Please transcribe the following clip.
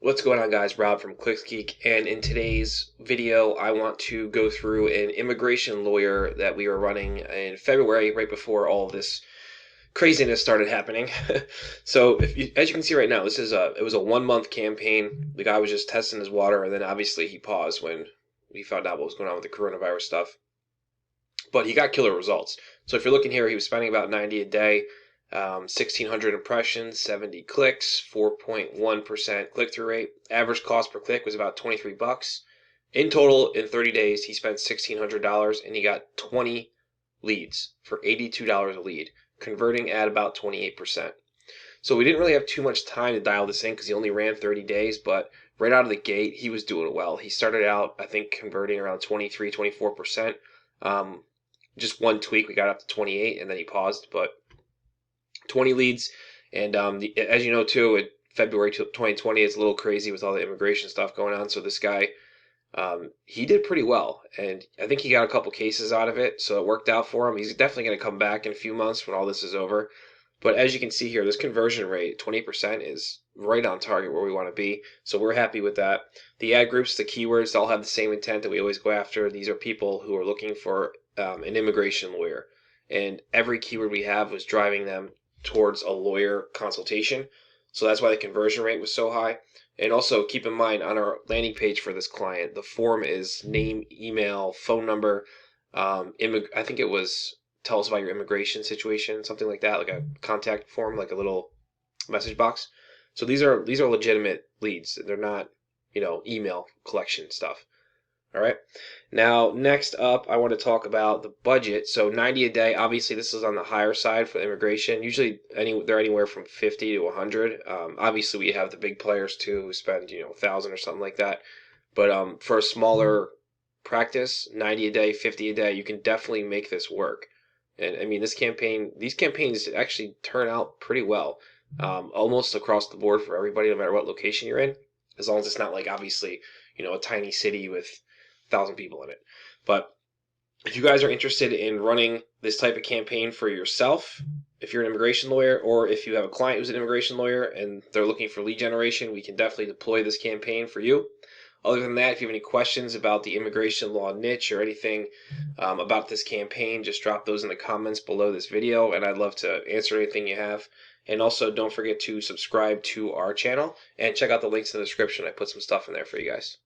What's going on, guys? Rob from ClicksGeek, and in today's video I want to go through an immigration lawyer that we were running in February, right before all of this craziness started happening. So as you can see right now, it was a 1 month campaign. The guy was just testing his water, and then obviously he paused when we found out what was going on with the coronavirus stuff. But he got killer results. So if you're looking here, he was spending about 90 a day, 1,600 impressions, 70 clicks, 4.1% click-through rate. Average cost per click was about 23 bucks. In total, in 30 days, he spent $1,600 and he got 20 leads for $82 a lead, converting at about 28%. So we didn't really have too much time to dial this in because he only ran 30 days, but right out of the gate, he was doing well. He started out, I think, converting around 23, 24%. Just one tweak, we got up to 28, and then he paused, but 20 leads. And as you know, too, in February 2020, it's a little crazy with all the immigration stuff going on. So this guy, he did pretty well, and I think he got a couple cases out of it, so it worked out for him. He's definitely going to come back in a few months when all this is over. But as you can see here, this conversion rate, 20%, is right on target where we want to be. So we're happy with that. The ad groups, the keywords, all have the same intent that we always go after. These are people who are looking for an immigration lawyer. And every keyword we have was driving them towards a lawyer consultation. So that's why the conversion rate was so high. And also keep in mind, on our landing page for this client, the form is name, email, phone number. I think it was tell us about your immigration situation, something like that, like a contact form, like a little message box. So these are legitimate leads. They're not, email collection stuff. All right. Now, next up, I want to talk about the budget. So 90 a day. Obviously, this is on the higher side for immigration. Usually, they're anywhere from 50 to 100. Obviously, we have the big players too who spend 1,000 or something like that. But for a smaller practice, 90 a day, 50 a day, you can definitely make this work. And I mean, these campaigns actually turn out pretty well, almost across the board for everybody, no matter what location you're in, as long as it's not like obviously a tiny city with 1,000 people in it. But if you guys are interested in running this type of campaign for yourself, if you're an immigration lawyer, or if you have a client who's an immigration lawyer and they're looking for lead generation, we can definitely deploy this campaign for you. Other than that, if you have any questions about the immigration law niche or anything about this campaign, just drop those in the comments below this video, and I'd love to answer anything you have. And also, don't forget to subscribe to our channel and check out the links in the description. I put some stuff in there for you guys.